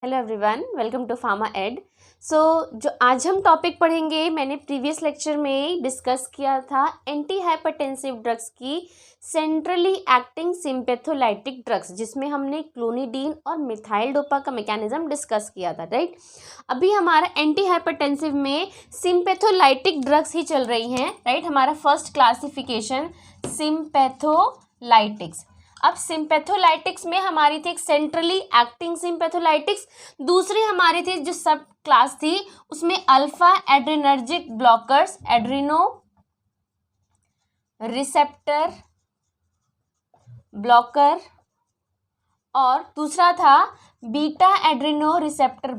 Hello everyone, welcome to Pharma Ed. जो आज हम टॉपिक पढ़ेंगे, मैंने प्रीवियस लेक्चर में डिस्कस किया था एंटी हाइपरटेंसिव ड्रग्स की सेंट्रली एक्टिंग सिम्पैथोलाइटिक ड्रग्स, जिसमें हमने क्लोनिडीन और मिथाइल डोपा का मैकेनिज्म डिस्कस किया था, राइट। अभी हमारा एंटी हाइपरटेंसिव में सिम्पैथोलाइटिक ड्रग्स ही चल रही हैं, राइट। हमारा फर्स्ट क्लासिफिकेशन सिम्पैथोलाइटिक्स। अब सिम्पैथोलाइटिक्स में हमारी थी एक सेंट्रली एक्टिंग सिम्पैथोलाइटिक्स, दूसरी हमारी थी जो सब क्लास थी उसमें alpha adrenergic blockers, Adreno receptor blocker, और दूसरा था बीटा एड्रीनो रिसेप्टर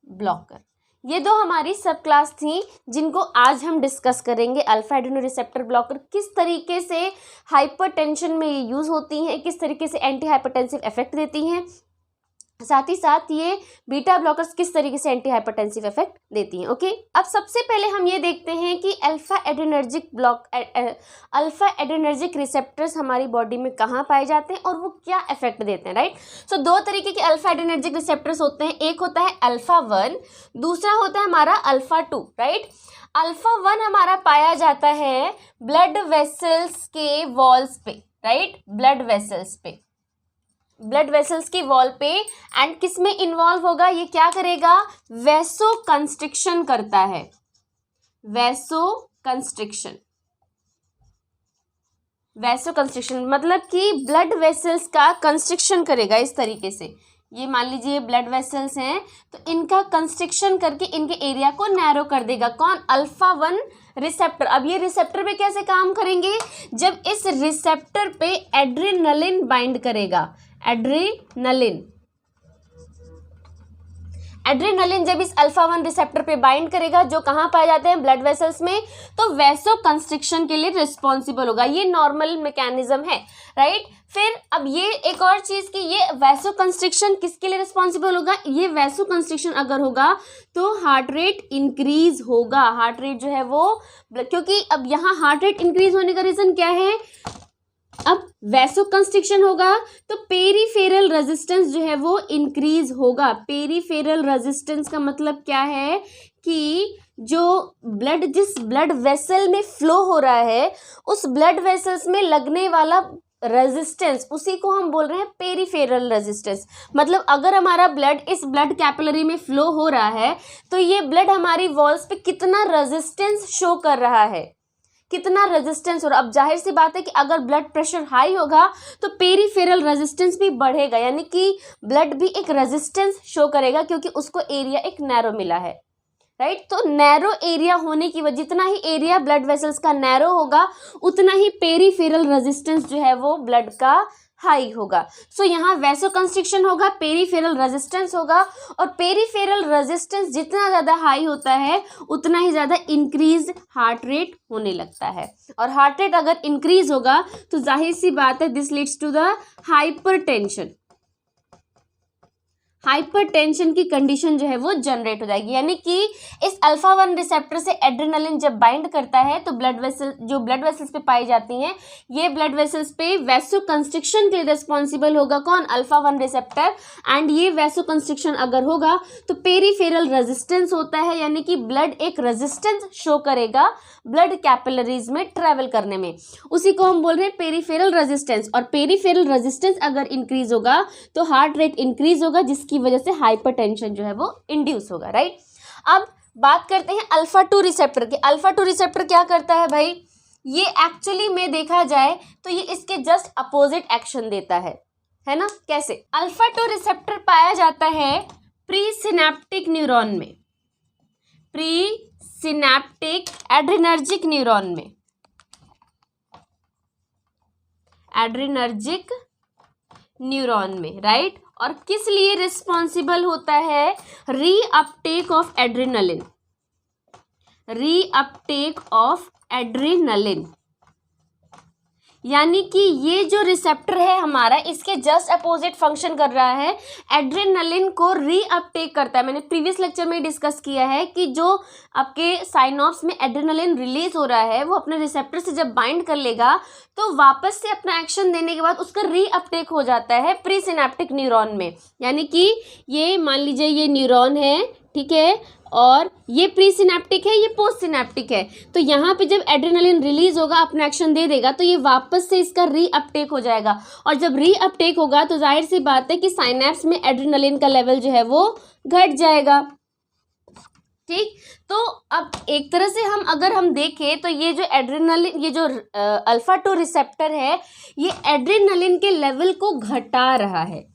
ब्लॉकर। ये दो हमारी सब क्लास थी जिनको आज हम डिस्कस करेंगे। अल्फा एड्रेनो रिसेप्टर ब्लॉकर किस तरीके से हाइपरटेंशन में ये यूज़ होती हैं, किस तरीके से एंटी हाइपरटेंसिव इफेक्ट देती हैं, साथ ही साथ ये बीटा ब्लॉकर्स किस तरीके से एंटी हाइपरटेंसिव इफेक्ट देती हैं। ओके, अब सबसे पहले हम ये देखते हैं कि अल्फा एड्रेनर्जिक रिसेप्टर्स हमारी बॉडी में कहाँ पाए जाते हैं और वो क्या इफेक्ट देते हैं, राइट। सो दो तरीके के अल्फा एड्रेनर्जिक रिसेप्टर्स होते हैं, एक होता है अल्फा 1, दूसरा होता है हमारा अल्फा 2, राइट। अल्फा 1 हमारा पाया जाता है ब्लड वेसल्स के वॉल्स पे, राइट, ब्लड वेसल्स की वॉल पे। एंड किस में इन्वॉल्व होगा, ये क्या करेगा, वैसो कंस्ट्रिक्शन करता है, वैसो कंस्ट्रिक्शन मतलब कि ब्लड वेसल्स का कंस्ट्रिक्शन करेगा इस तरीके से। ये मान लीजिए ब्लड वेसल्स हैं तो इनका कंस्ट्रिक्शन करके इनके एरिया को नैरो कर देगा। कौन, अल्फा 1 रिसेप्टर। अब ये रिसेप्टर पे कैसे काम करेंगे, जब इस रिसेप्टर पे एड्रेनलिन बाइंड करेगा, एड्रेनलिन जब इस अल्फा 1 रिसेप्टर पे बाइंड करेगा, जो कहाँ पाए जाते हैं, ब्लड वेसल्स में, तो वैसो कंस्ट्रिक्शन के लिए रिस्पॉन्सिबल होगा। ये नॉर्मल मैकेनिज्म है, राइट। फिर अब ये एक और चीज कि ये वैसो कंस्ट्रिक्शन किसके लिए रिस्पॉन्सिबल होगा, ये वैसो कंस्ट्रिक्शन अगर होगा तो हार्ट रेट इंक्रीज होगा, हार्ट रेट जो है वो, क्योंकि अब यहाँ हार्ट रेट इंक्रीज होने का रीजन क्या है, अब वैसो कंस्ट्रिक्शन होगा तो पेरीफेरल रेजिस्टेंस जो है वो इंक्रीज होगा। पेरीफेरल रेजिस्टेंस का मतलब क्या है कि जो ब्लड जिस ब्लड वेसल में फ्लो हो रहा है उस ब्लड वेसल्स में लगने वाला रेजिस्टेंस, उसी को हम बोल रहे हैं पेरीफेरल रेजिस्टेंस। मतलब अगर हमारा ब्लड इस ब्लड कैपिलरी में फ्लो हो रहा है तो ये ब्लड हमारी वॉल्स पे कितना रेजिस्टेंस शो कर रहा है, कितना रेजिस्टेंस हो रहा है। अब जाहिर सी बात है कि अगर ब्लड प्रेशर हाई होगा तो पेरीफेरल रेजिस्टेंस भी बढ़ेगा, यानी कि ब्लड भी एक रेजिस्टेंस शो करेगा क्योंकि उसको एरिया एक नैरो मिला है, राइट। तो नैरो एरिया होने की वजह, जितना ही एरिया ब्लड वेसल्स का नैरो होगा उतना ही पेरीफेरल रेजिस्टेंस जो है वो ब्लड का हाई होगा। सो यहाँ वैसो कंस्ट्रिक्शन होगा, पेरीफेरल रेजिस्टेंस होगा, और पेरीफेरल रेजिस्टेंस जितना ज़्यादा हाई होता है उतना ही ज़्यादा इंक्रीज हार्ट रेट होने लगता है। और हार्ट रेट अगर इंक्रीज होगा तो जाहिर सी बात है this leads to the hypertension. Hypertension की कंडीशन जो है वो जनरेट हो जाएगी, यानी कि इस अल्फा 1 रिसेप्टर से एड्रेनलिन जब बाइंड करता है तो ब्लड वेसल्स पे पाई जाती हैं, ये ब्लड वेसल्स पे वैसो कंस्ट्रिक्शन के लिए रिस्पॉन्सिबल होगा कौन, अल्फा 1 रिसेप्टर। एंड ये वैसो कंस्ट्रिक्शन अगर होगा तो पेरीफेरल रेजिस्टेंस होता है, यानी कि ब्लड एक रेजिस्टेंस शो करेगा ब्लड कैपिलरीज में ट्रेवल करने में, उसी को हम बोल रहे हैं पेरीफेरल रेजिस्टेंस। और पेरीफेरल रेजिस्टेंस अगर इंक्रीज होगा तो हार्ट रेट इंक्रीज होगा, जिसकी वजह से हाइपरटेंशन जो है वो इंड्यूस होगा, राइट। अब बात करते हैं अल्फा 2 रिसेप्टर की। अल्फा 2 रिसेप्टर क्या करता है भाई, ये एक्चुअली में देखा जाए तो ये इसके जस्ट अपोजिट एक्शन देता है ना। कैसे, अल्फा 2 रिसेप्टर पाया जाता है प्री सिनेप्टिक न्यूरॉन में, प्री सिनेप्टिक एड्रेनर्जिक न्यूरॉन में, एड्रेनर्जिक न्यूरॉन में, राइट। और किस लिए रिस्पॉन्सिबल होता है, reuptake of adrenaline, reuptake of adrenaline. यानी कि ये जो रिसेप्टर है हमारा, इसके जस्ट अपोजिट फंक्शन कर रहा है, एड्रेनलिन को रीअपटेक करता है। मैंने प्रीवियस लेक्चर में डिस्कस किया है कि जो आपके साइनॉप्स में एड्रेनलिन रिलीज हो रहा है वो अपने रिसेप्टर से जब बाइंड कर लेगा तो वापस से अपना एक्शन देने के बाद उसका रीअपटेक हो जाता है प्री सिनेप्टिक न्यूरॉन में। यानी कि ये मान लीजिए ये न्यूरॉन है, ठीक है, और ये प्री सिनेप्टिक है, ये पोस्ट सिनेप्टिक है। तो यहाँ पे जब एड्रेनलिन रिलीज होगा, अपना एक्शन दे देगा, तो ये वापस से इसका रीअपटेक हो जाएगा। और जब रीअपटेक होगा तो जाहिर सी बात है कि साइनेप्स में एड्रेनलिन का लेवल जो है वो घट जाएगा। ठीक, तो अब एक तरह से अगर हम देखें तो ये जो एड्रेनलिन, ये जो अल्फा 2 रिसेप्टर है, ये एड्रेनलिन के लेवल को घटा रहा है।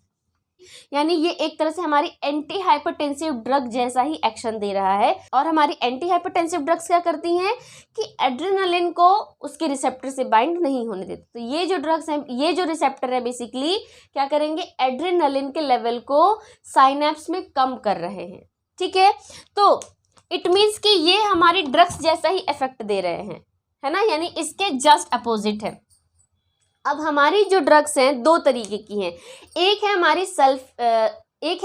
यानी ये एक तरह से हमारी एंटी हाइपरटेंसिव ड्रग जैसा ही एक्शन दे रहा है। और हमारी एंटी हाइपरटेंसिव ड्रग्स क्या करती हैं कि एड्रेनलिन को उसके रिसेप्टर से बाइंड नहीं होने देती। तो ये जो ड्रग्स हैं, ये जो रिसेप्टर है, बेसिकली क्या करेंगे, एड्रेनलिन के लेवल को साइनेप्स में कम कर रहे हैं। ठीक है, तो इट मीन्स कि ये हमारी ड्रग्स जैसा ही इफेक्ट दे रहे हैं, है ना, यानी इसके जस्ट अपोजिट है। अब हमारी जो ड्रग्स हैं दो तरीके की हैं। एक है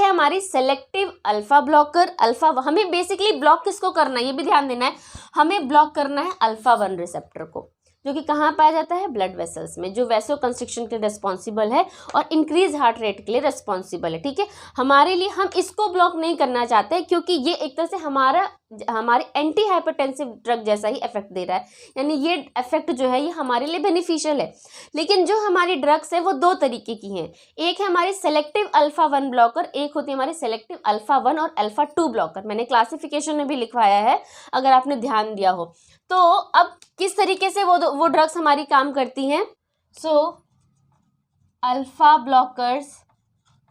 हमारी सेलेक्टिव अल्फा ब्लॉकर। हमें बेसिकली ब्लॉक किसको करना है, ये भी ध्यान देना है, हमें ब्लॉक करना है अल्फा 1 रिसेप्टर को, जो कि कहाँ पाया जाता है, ब्लड वेसल्स में, जो वैसो कंस्ट्रिक्शन के लिए रिस्पॉन्सिबल है और इंक्रीज हार्ट रेट के लिए रिस्पॉन्सिबल है। ठीक है, हमारे लिए हम इसको ब्लॉक नहीं करना चाहते क्योंकि ये एक तरह से हमारे एंटी हाइपरटेंसिव ड्रग जैसा ही इफेक्ट दे रहा है, यानी ये इफेक्ट जो है ये हमारे लिए बेनिफिशियल है। लेकिन जो हमारी ड्रग्स है वो दो तरीके की हैं। एक है हमारी सेलेक्टिव अल्फा 1 ब्लॉकर, एक होती है हमारी सेलेक्टिव अल्फा 1 और अल्फा 2 ब्लॉकर। मैंने क्लासिफिकेशन में भी लिखवाया है अगर आपने ध्यान दिया हो। तो अब किस तरीके से वो ड्रग्स हमारी काम करती हैं। So alpha blockers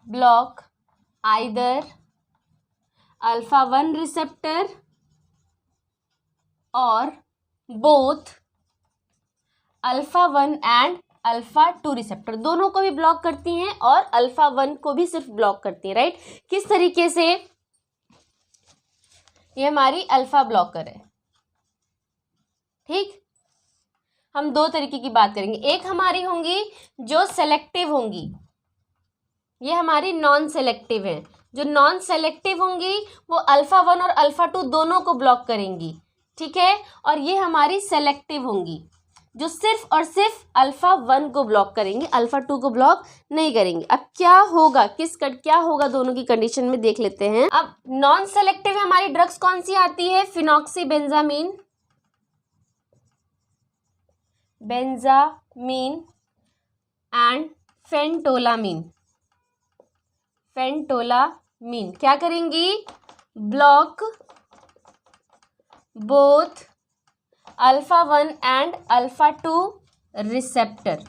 block either alpha 1 receptor और both alpha 1 and alpha 2 receptor, दोनों को भी ब्लॉक करती हैं और अल्फा 1 को भी सिर्फ ब्लॉक करती हैं। राइट, किस तरीके से, ये हमारी अल्फा ब्लॉकर है। ठीक, हम दो तरीके की बात करेंगे। एक हमारी होंगी जो सेलेक्टिव होंगी, ये हमारी नॉन सेलेक्टिव है। जो नॉन सेलेक्टिव होंगी वो अल्फा 1 और अल्फा 2 दोनों को ब्लॉक करेंगी। ठीक है, और ये हमारी सेलेक्टिव होंगी जो सिर्फ और सिर्फ अल्फा 1 को ब्लॉक करेंगे, अल्फा 2 को ब्लॉक नहीं करेंगे। अब क्या होगा, क्या होगा दोनों की कंडीशन में देख लेते हैं। अब नॉन सेलेक्टिव हमारी ड्रग्स कौन सी आती है, फिनॉक्सीबेंजामीन, बेंजामीन एंड फेंटोलामीन। फेंटोलामीन क्या करेंगी, block both alpha 1 and alpha 2 receptor.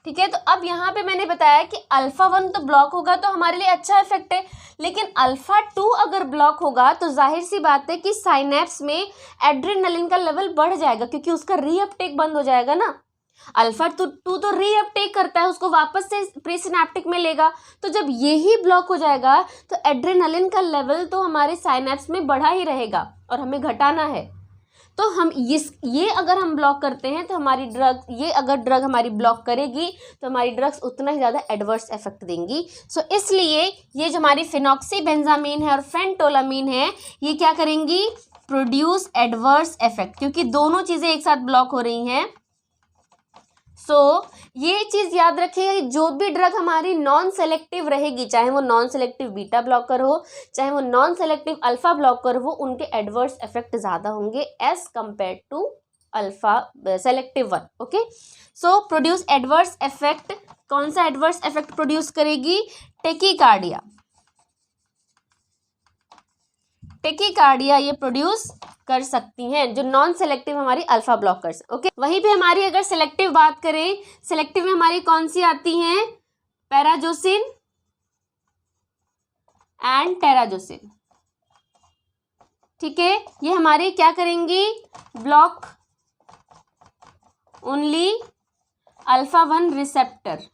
ठीक है, तो अब यहाँ पे मैंने बताया कि अल्फा 1 तो ब्लॉक होगा तो हमारे लिए अच्छा इफेक्ट है, लेकिन अल्फा 2 अगर ब्लॉक होगा तो जाहिर सी बात है कि साइनेप्स में एड्रेनलिन का लेवल बढ़ जाएगा क्योंकि उसका रीअपटेक बंद हो जाएगा ना। अल्फा 2 तो रीअपटेक करता है, उसको वापस से प्रीसिनेप्टिक में लेगा। तो जब ये ही ब्लॉक हो जाएगा तो एड्रेनलिन का लेवल तो हमारे साइनेप्स में बढ़ा ही रहेगा और हमें घटाना है। तो हम ये अगर हम ब्लॉक करते हैं तो हमारी ड्रग, ये अगर ड्रग हमारी ब्लॉक करेगी तो हमारी ड्रग्स उतना ही ज़्यादा एडवर्स इफेक्ट देंगी। सो इसलिए ये जो हमारी फिनॉक्सीबेंजामीन है और फेंटोलामीन है, ये क्या करेंगी, प्रोड्यूस एडवर्स इफेक्ट, क्योंकि दोनों चीज़ें एक साथ ब्लॉक हो रही हैं। सो ये चीज़ याद रखिए, जो भी ड्रग हमारी नॉन सेलेक्टिव रहेगी, चाहे वो नॉन सेलेक्टिव बीटा ब्लॉकर हो, चाहे वो नॉन सेलेक्टिव अल्फा ब्लॉकर हो, उनके एडवर्स इफेक्ट ज़्यादा होंगे as compare to alpha selective 1। Okay, so produce adverse effect, कौन सा एडवर्स इफेक्ट प्रोड्यूस करेगी, टेकीकार्डिया। टेकीकार्डिया ये प्रोड्यूस कर सकती हैं जो नॉन सेलेक्टिव हमारी अल्फा ब्लॉकर्स। ओके, वहीं पे हमारी अगर सेलेक्टिव बात करें, सेलेक्टिव में हमारी कौन सी आती हैं, पैराजोसिन एंड टेराजोसिन। ठीक है, ये हमारी क्या करेंगी, ब्लॉक ओनली अल्फा 1 रिसेप्टर।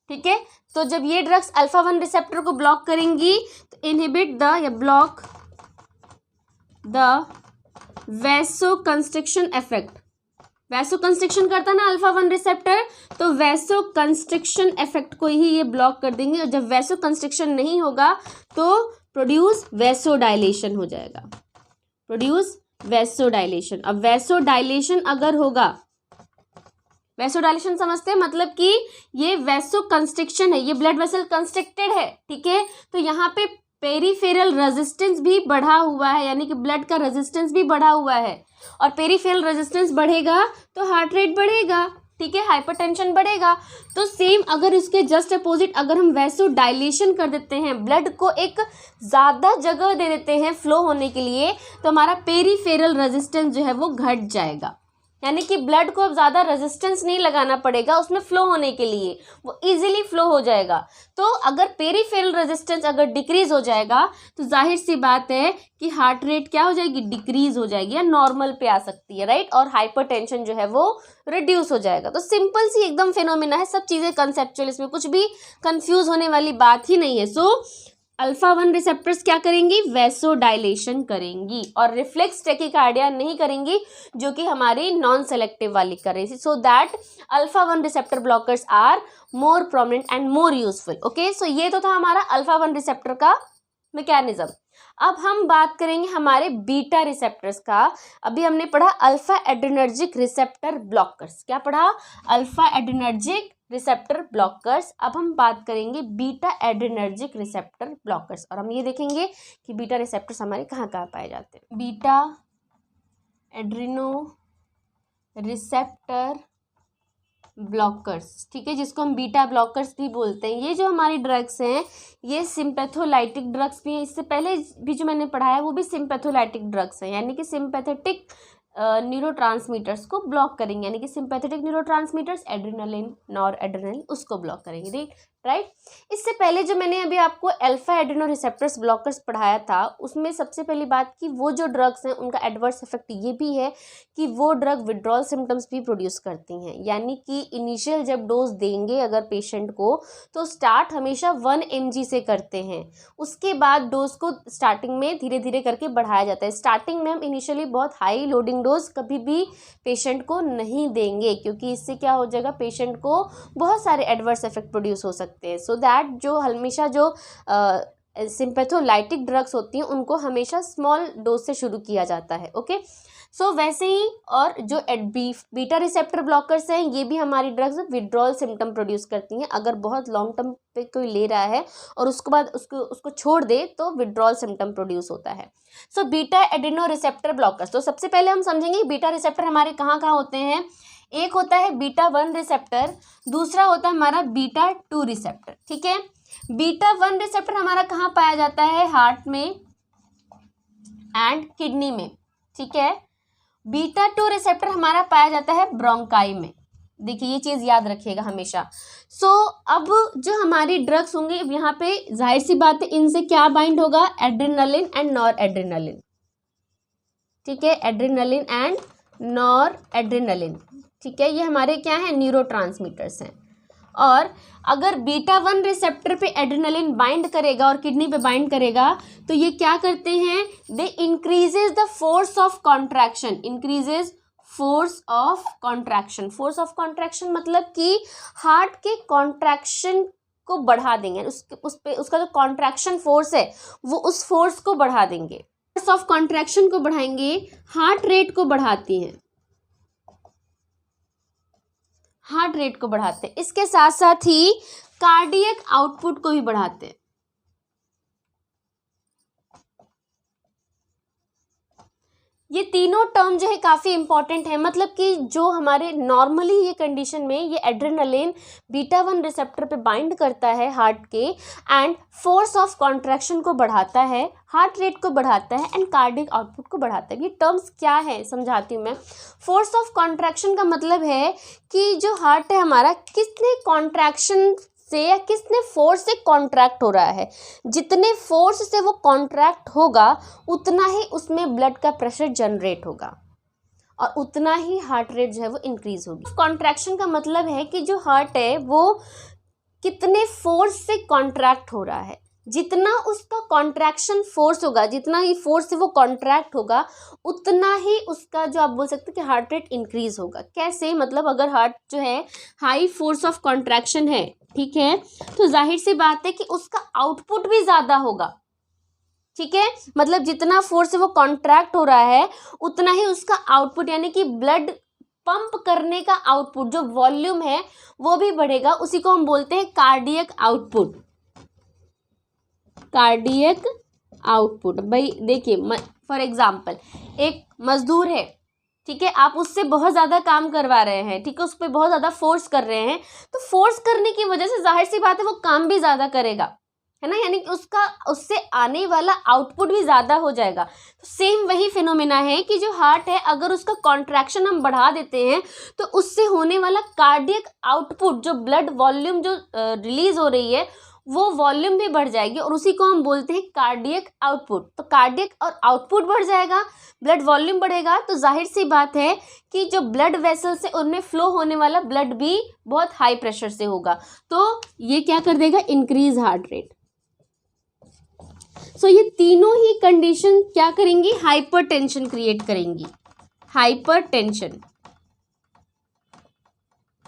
ठीक है, तो जब ये ड्रग्स अल्फा 1 रिसेप्टर को ब्लॉक करेंगी तो इनहिबिट द या block the vaso constriction effect. Vaso constriction करता ना अल्फा 1 रिसेप्टर, तो वैसो कंस्ट्रिक्शन इफेक्ट को ही ये ब्लॉक कर देंगे, और जब वैसो कंस्ट्रिक्शन नहीं होगा तो प्रोड्यूस वैसो डायलेशन हो जाएगा, प्रोड्यूस वैसो डायलेशन। अब वैसो डायलेशन अगर होगा, वैसो डायलेशन समझते हैं, मतलब कि ये वैसो कंस्ट्रिक्शन है, ये ब्लड वेसल कंस्ट्रिक्टेड है, ठीक है, तो यहाँ पे पेरिफेरल रेजिस्टेंस भी बढ़ा हुआ है, यानी कि ब्लड का रेजिस्टेंस भी बढ़ा हुआ है, और पेरिफेरल रेजिस्टेंस बढ़ेगा तो हार्ट रेट बढ़ेगा, ठीक है, हाइपरटेंशन बढ़ेगा। तो सेम अगर इसके जस्ट अपोजिट अगर हम वैसो डायलेशन कर देते हैं, ब्लड को एक ज़्यादा जगह दे देते हैं फ्लो होने के लिए, तो हमारा पेरिफेरल रेजिस्टेंस जो है वो घट जाएगा, यानी कि ब्लड को अब ज़्यादा रेजिस्टेंस नहीं लगाना पड़ेगा उसमें फ्लो होने के लिए, वो इजीली फ्लो हो जाएगा। तो अगर पेरिफेरल रेजिस्टेंस अगर डिक्रीज हो जाएगा तो जाहिर सी बात है कि हार्ट रेट क्या हो जाएगी, डिक्रीज हो जाएगी या नॉर्मल पे आ सकती है, राइट, और हाइपरटेंशन जो है वो रिड्यूस हो जाएगा। तो सिंपल सी एकदम फिनोमिना है, सब चीज़ें कंसेप्चुअल, इसमें कुछ भी कंफ्यूज होने वाली बात ही नहीं है। सो अल्फा 1 रिसेप्टर्स क्या करेंगी, वैसो डायलेशन करेंगी, और रिफ्लेक्स टैकीकार्डिया नहीं करेंगी, जो कि हमारी नॉन सेलेक्टिव वाली कर रही थी। So that alpha 1 receptor blockers are more prominent and more useful. Okay, so ये तो था हमारा अल्फा 1 रिसेप्टर का मैकेनिज्म। अब हम बात करेंगे हमारे बीटा रिसेप्टर्स का। अभी हमने पढ़ा अल्फा एड्रेनर्जिक रिसेप्टर ब्लॉकर्स, क्या पढ़ा, अल्फा एड्रेनर्जिक रिसेप्टर ब्लॉकर्स। अब हम बात करेंगे बीटा एड्रेनर्जिक रिसेप्टर ब्लॉकर्स, और हम ये देखेंगे कि बीटा रिसेप्टर्स हमारे कहाँ कहाँ पाए जाते हैं। बीटा एड्रेनो रिसेप्टर ब्लॉकर्स, ठीक है, जिसको हम बीटा ब्लॉकर्स भी बोलते हैं। ये जो हमारी ड्रग्स हैं ये सिंपैथोलाइटिक ड्रग्स भी हैं, इससे पहले भी जो मैंने पढ़ाया वो भी सिंपैथोलाइटिक ड्रग्स हैं, यानी कि सिंपैथेटिक न्यूरोट्रांसमीटर्स को ब्लॉक करेंगे, यानी कि sympathetic neurotransmitters adrenaline, nor adrenaline, उसको ब्लॉक करेंगे, राइट। इससे पहले जो मैंने अभी आपको अल्फा एड्रेनो रिसेप्टर्स ब्लॉकर्स पढ़ाया था, उसमें सबसे पहली बात कि वो जो ड्रग्स हैं उनका एडवर्स इफेक्ट ये भी है कि वो ड्रग विड्रॉल सिम्टम्स भी प्रोड्यूस करती हैं, यानी कि इनिशियल जब डोज देंगे अगर पेशेंट को तो स्टार्ट हमेशा 1 mg से करते हैं, उसके बाद डोज को स्टार्टिंग में धीरे धीरे करके बढ़ाया जाता है। स्टार्टिंग में हम इनिशियली बहुत हाई लोडिंग डोज कभी भी पेशेंट को नहीं देंगे, क्योंकि इससे क्या हो जाएगा, पेशेंट को बहुत सारे एडवर्स इफेक्ट प्रोड्यूस हो सकते हैं। सो दैट जो हमेशा जो सिंपैथोलाइटिक ड्रग्स होती हैं उनको हमेशा स्मॉल डोज से शुरू किया जाता है। ओके, सो वैसे ही और जो बीटा रिसेप्टर ब्लॉकर्स हैं ये भी हमारी ड्रग्स विड्रॉल सिम्टम प्रोड्यूस करती हैं। अगर बहुत लॉन्ग टर्म पे कोई ले रहा है और उसके बाद उसको छोड़ दे तो विड्रॉल सिम्टम प्रोड्यूस होता है। So beta Adreno receptor blockers, तो सबसे पहले हम समझेंगे बीटा रिसेप्टर हमारे कहाँ कहाँ होते हैं। एक होता है बीटा 1 रिसेप्टर, दूसरा होता है हमारा बीटा 2 रिसेप्टर, ठीक है। बीटा 1 रिसेप्टर हमारा कहाँ पाया जाता है, हार्ट में एंड किडनी में, ठीक है। बीटा 2 रिसेप्टर हमारा पाया जाता है ब्रोंकाई में, देखिए ये चीज़ याद रखिएगा हमेशा। सो अब जो हमारी ड्रग्स होंगे यहाँ पे जाहिर सी बात है इनसे क्या बाइंड होगा, एड्रेनालिन एंड नॉर एड्रेनालिन, ठीक है, एड्रेनालिन एंड नॉर एड्रेनालिन, ठीक है, ये हमारे क्या है, न्यूरोट्रांसमीटर्स हैं। और अगर बीटा 1 रिसेप्टर पे एड्रेनालिन बाइंड करेगा और किडनी पे बाइंड करेगा तो ये क्या करते हैं, they increases the force of contraction, increases force of contraction. Force of contraction मतलब कि हार्ट के कॉन्ट्रैक्शन को बढ़ा देंगे, उसका जो कॉन्ट्रैक्शन फोर्स है वो उस फोर्स को बढ़ा देंगे। फोर्स ऑफ कॉन्ट्रैक्शन को बढ़ाएंगे, हार्ट रेट को बढ़ाती हैं, हार्ट रेट को बढ़ाते हैं, इसके साथ साथ ही कार्डियक आउटपुट को भी बढ़ाते हैं। ये तीनों टर्म जो है काफ़ी इंपॉर्टेंट है, मतलब कि जो हमारे नॉर्मली ये कंडीशन में ये एड्रेनालिन बीटा 1 रिसेप्टर पे बाइंड करता है हार्ट के एंड फोर्स ऑफ कॉन्ट्रैक्शन को बढ़ाता है, हार्ट रेट को बढ़ाता है एंड कार्डियक आउटपुट को बढ़ाता है। ये टर्म्स क्या है समझाती हूँ मैं। फोर्स ऑफ कॉन्ट्रैक्शन का मतलब है कि जो हार्ट है हमारा कितने कॉन्ट्रैक्शन से या कितने फोर्स से कॉन्ट्रैक्ट हो रहा है, जितने फोर्स से वो कॉन्ट्रैक्ट होगा उतना ही उसमें ब्लड का प्रेशर जनरेट होगा और उतना ही हार्ट रेट जो है वो इंक्रीज होगी। कॉन्ट्रैक्शन का मतलब है कि जो हार्ट है वो कितने फोर्स से कॉन्ट्रैक्ट हो रहा है, जितना उसका कॉन्ट्रैक्शन फोर्स होगा, जितना ही फोर्स से वो कॉन्ट्रैक्ट होगा, उतना ही उसका जो आप बोल सकते हैं कि हार्ट रेट इंक्रीज होगा। कैसे? मतलब अगर हार्ट जो है हाई फोर्स ऑफ कॉन्ट्रैक्शन है, ठीक है, तो जाहिर सी बात है कि उसका आउटपुट भी ज़्यादा होगा। ठीक है, मतलब जितना फोर्स से वो कॉन्ट्रैक्ट हो रहा है उतना ही उसका आउटपुट, यानी कि ब्लड पंप करने का आउटपुट, जो वॉल्यूम है वो भी बढ़ेगा। उसी को हम बोलते हैं कार्डियक आउटपुट। कार्डियक आउटपुट भाई देखिए, फॉर एग्जांपल एक मजदूर है, ठीक है, आप उससे बहुत ज़्यादा काम करवा रहे हैं, ठीक है, उस पर बहुत ज़्यादा फोर्स कर रहे हैं, तो फोर्स करने की वजह से जाहिर सी बात है वो काम भी ज़्यादा करेगा, है ना, यानी कि उसका उससे आने वाला आउटपुट भी ज़्यादा हो जाएगा। तो सेम वही फिनोमेना है कि जो हार्ट है, अगर उसका कॉन्ट्रैक्शन हम बढ़ा देते हैं तो उससे होने वाला कार्डियक आउटपुट, जो ब्लड वॉल्यूम जो रिलीज हो रही है, वो वॉल्यूम भी बढ़ जाएगी और उसी को हम बोलते हैं कार्डियक आउटपुट। तो कार्डियक और आउटपुट बढ़ जाएगा, ब्लड वॉल्यूम बढ़ेगा, तो जाहिर सी बात है कि जो ब्लड वेसल्स है उनमें फ्लो होने वाला ब्लड भी बहुत हाई प्रेशर से होगा। तो ये क्या कर देगा? Increase heart rate. सो ये तीनों ही कंडीशन क्या करेंगी? हाइपरटेंशन क्रिएट करेंगी। हाइपरटेंशन,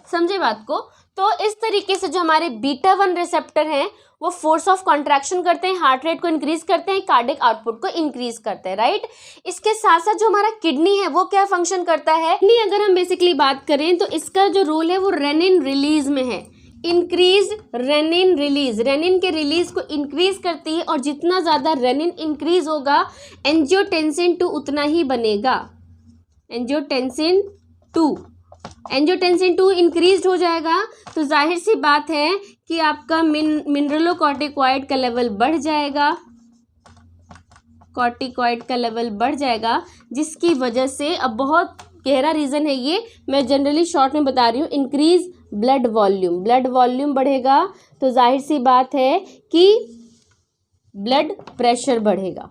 समझे बात को? तो इस तरीके से जो हमारे बीटा 1 रिसेप्टर हैं वो फोर्स ऑफ कॉन्ट्रैक्शन करते हैं, हार्ट रेट को इंक्रीज करते हैं, कार्डियक आउटपुट को इंक्रीज करते हैं, राइट। इसके साथ साथ जो हमारा किडनी है वो क्या फंक्शन करता है? किडनी अगर हम बेसिकली बात करें तो इसका जो रोल है वो रेनिन रिलीज में है। इंक्रीज रेनिन रिलीज, रेनिन के रिलीज को इंक्रीज करती है और जितना ज़्यादा रेनिन इंक्रीज होगा एंजियोटेंसिन 2 उतना ही बनेगा। एंजियोटेंसिन 2, एंजियोटेंसिन 2 इंक्रीज हो जाएगा तो जाहिर सी बात है कि आपका मिनरलोकॉर्टिकॉइड का लेवल बढ़ जाएगा, कॉर्टिकॉइड का लेवल बढ़ जाएगा, जिसकी वजह से, अब बहुत गहरा रीज़न है ये, मैं जनरली शॉर्ट में बता रही हूँ, increase blood volume, blood volume बढ़ेगा तो जाहिर सी बात है कि ब्लड प्रेशर बढ़ेगा,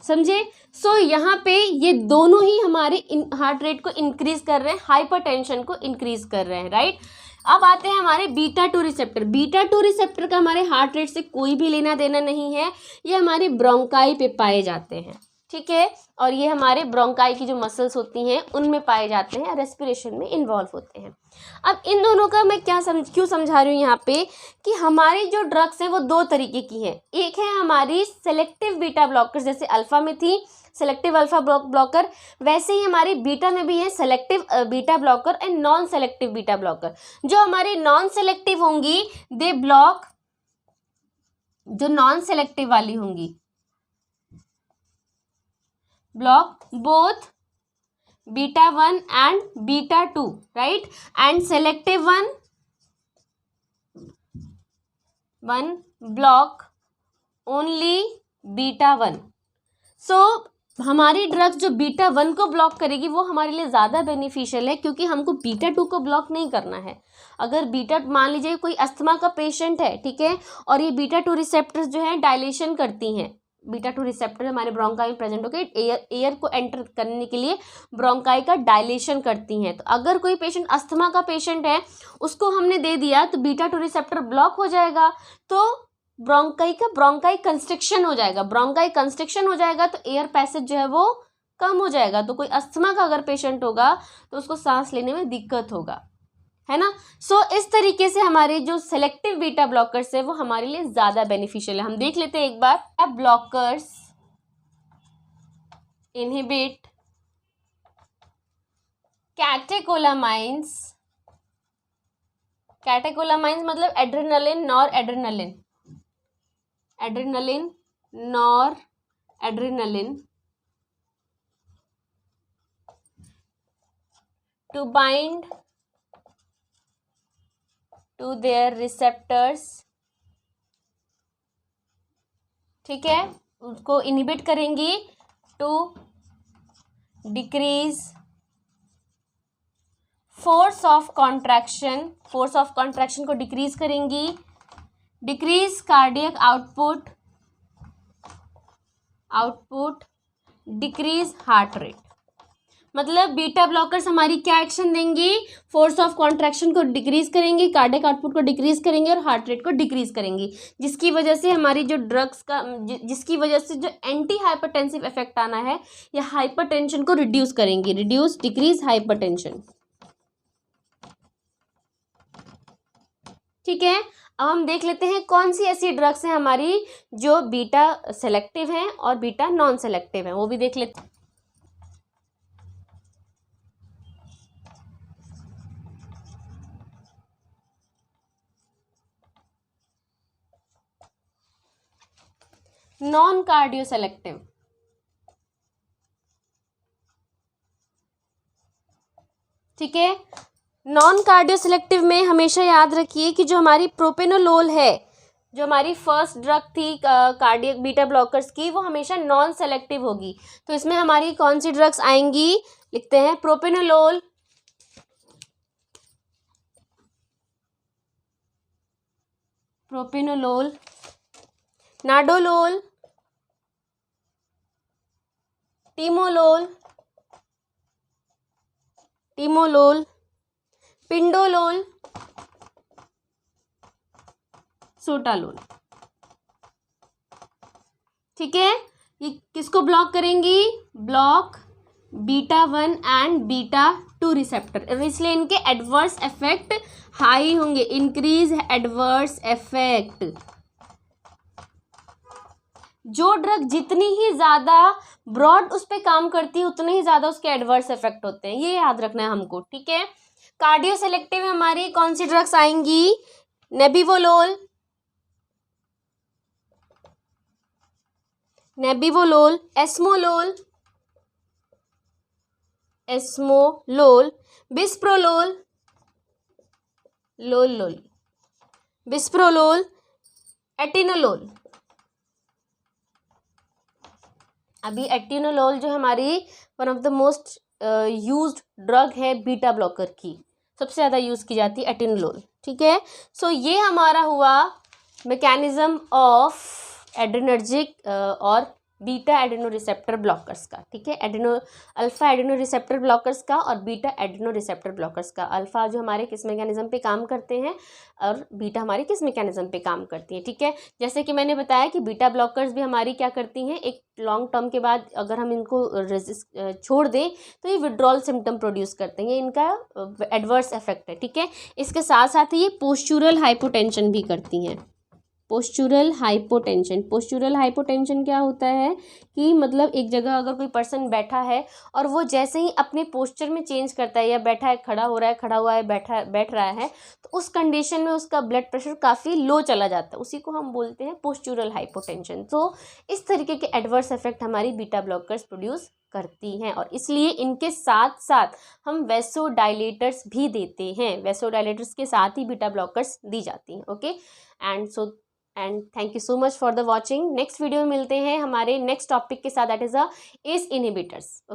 समझे। सो यहाँ पे ये दोनों ही हमारे हार्ट रेट को इंक्रीज कर रहे हैं, हाइपरटेंशन को इंक्रीज कर रहे हैं, राइट। अब आते हैं हमारे बीटा 2 रिसेप्टर। बीटा 2 रिसेप्टर का हमारे हार्ट रेट से कोई भी लेना देना नहीं है, ये हमारे ब्रोंकाई पे पाए जाते हैं, ठीक है, और ये हमारे ब्रोंकाई की जो मसल्स होती हैं उनमें पाए जाते हैं, रेस्पिरेशन में इन्वॉल्व होते हैं। अब इन दोनों का मैं क्यों समझा रही हूँ यहाँ पे कि हमारी जो ड्रग्स हैं वो दो तरीके की हैं। एक है हमारी सेलेक्टिव बीटा ब्लॉकर, जैसे अल्फा में थी सेलेक्टिव अल्फा ब्लॉकर, वैसे ही हमारी बीटा में भी है selective beta blocker and non selective beta blocker. जो हमारी नॉन सेलेक्टिव होंगी दे ब्लॉक, जो नॉन सेलेक्टिव वाली होंगी block both beta 1 and beta 2, right, and selective one block only beta 1। सो हमारी ड्रग्स जो बीटा 1 को ब्लॉक करेगी वो हमारे लिए ज़्यादा बेनिफिशियल है, क्योंकि हमको बीटा 2 को ब्लॉक नहीं करना है। अगर बीटा, मान लीजिए कोई अस्थमा का पेशेंट है, ठीक है, और ये बीटा 2 रिसेप्टर्स जो है डायलेशन करती हैं, बीटा 2 रिसेप्टर हमारे ब्रोंकाई में प्रेजेंट होकर एयर को एंटर करने के लिए ब्रोंकाई का डायलेशन करती हैं। तो अगर कोई पेशेंट अस्थमा का पेशेंट है, उसको हमने दे दिया तो बीटा 2 रिसेप्टर ब्लॉक हो जाएगा, तो ब्रोंकाई कंस्ट्रिक्शन हो जाएगा, ब्रोंकाई कंस्ट्रिक्शन हो जाएगा तो एयर पैसेज जो है वो कम हो जाएगा। तो कोई अस्थमा का अगर पेशेंट होगा तो उसको सांस लेने में दिक्कत होगा, है ना। सो इस तरीके से हमारे जो सेलेक्टिव बीटा ब्लॉकर्स है वो हमारे लिए ज़्यादा बेनिफिशियल है। हम देख लेते हैं एक बार। अब ब्लॉकर्स इनहिबिट कैटेकोलामाइंस, कैटेकोलामाइंस मतलब adrenaline, noradrenaline, adrenaline, noradrenaline to bind to their receptors, ठीक है, उसको इनहिबिट करेंगी to decrease force of contraction, force of contraction को डिक्रीज करेंगी, decrease cardiac output, decrease heart rate. मतलब beta blockers हमारी क्या एक्शन देंगी, फोर्स ऑफ कॉन्ट्रैक्शन को डिक्रीज करेंगी, कार्डियक आउटपुट को डिक्रीज करेंगे और हार्ट रेट को डिक्रीज करेंगी, जिसकी वजह से हमारी जो ड्रग्स का जिसकी वजह से जो एंटी हाइपरटेंसिव इफेक्ट आना है या हाइपरटेंशन को रिड्यूस करेंगी, रिड्यूस डिक्रीज हाइपरटेंशन। ठीक है, अब हम देख लेते हैं कौन सी ऐसी ड्रग्स हैं हमारी जो बीटा सेलेक्टिव हैं और बीटा नॉन सेलेक्टिव हैं, वो भी देख लेते हैं। नॉन कार्डियो सेलेक्टिव, ठीक है, नॉन कार्डियो सेलेक्टिव में हमेशा याद रखिए कि जो हमारी प्रोपेनोलोल है, जो हमारी फर्स्ट ड्रग थी कार्डियक बीटा ब्लॉकर्स की, वो हमेशा नॉन सेलेक्टिव होगी। तो इसमें हमारी कौन सी ड्रग्स आएंगी, लिखते हैं propranolol, propranolol, नाडोलोल, timolol, timolol, pindolol, sotalol. ठीक है, ये किसको ब्लॉक करेंगी, block beta 1 and beta 2 receptor, इसलिए इनके एडवर्स इफेक्ट हाई होंगे, इंक्रीज एडवर्स इफेक्ट। जो ड्रग जितनी ही ज्यादा ब्रॉड उस पर काम करती है उतने ही ज्यादा उसके एडवर्स इफेक्ट होते हैं, ये याद रखना है हमको। ठीक है, कार्डियो सेलेक्टिव में हमारी कौन सी ड्रग्स आएंगी, नेबिवोलोल, नेबिवोलोल, एस्मोलोल, एस्मोलोल, बिस्प्रोलोल, लोल लोल, बिस्प्रोलोल, एटिनोलोल। अभी एटिनोलोल जो हमारी one of the most used drug है बीटा ब्लॉकर की, सबसे ज़्यादा यूज़ की जाती है एटिनोलोल। ठीक है, सो ये हमारा हुआ मैकेनिज्म ऑफ एड्रेनर्जिक और बीटा एडेनो रिसेप्टर ब्लॉकर्स का। ठीक है, अल्फा एडेनो रिसेप्टर ब्लॉकर्स का और बीटा एडेनो रिसेप्टर ब्लॉकर्स का। अल्फा जो हमारे किस मैकेनिज्म पे काम करते हैं और बीटा हमारी किस मैकेनिज्म पे काम करती है। ठीक है, जैसे कि मैंने बताया कि बीटा ब्लॉकर्स भी हमारी क्या करती हैं, एक लॉन्ग टर्म के बाद अगर हम इनको छोड़ दें तो ये विड्रॉल सिम्टम प्रोड्यूस करते हैं, ये इनका एडवर्स इफेक्ट है। ठीक है, इसके साथ साथ ये पोस्चुरल हाइपोटेंशन भी करती हैं। पोस्चुरल हाइपोटेंशन, पोस्चुरल हाइपोटेंशन क्या होता है कि मतलब एक जगह अगर कोई पर्सन बैठा है और वो जैसे ही अपने पोस्चर में चेंज करता है, या बैठा है खड़ा हो रहा है, खड़ा हुआ है बैठ रहा है, तो उस कंडीशन में उसका ब्लड प्रेशर काफ़ी लो चला जाता है, उसी को हम बोलते हैं पोस्चुरल हाइपोटेंशन। तो इस तरीके के एडवर्स इफेक्ट हमारी बीटा ब्लॉकर्स प्रोड्यूस करती हैं और इसलिए इनके साथ साथ हम वेसोडाइलेटर्स भी देते हैं, वेसोडाइलेटर्स के साथ ही बीटा ब्लॉकर्स दी जाती हैं। Okay, and thank you so much for the watching. Next video में मिलते हैं हमारे नेक्स्ट टॉपिक के साथ, that is a S inhibitors. Okay.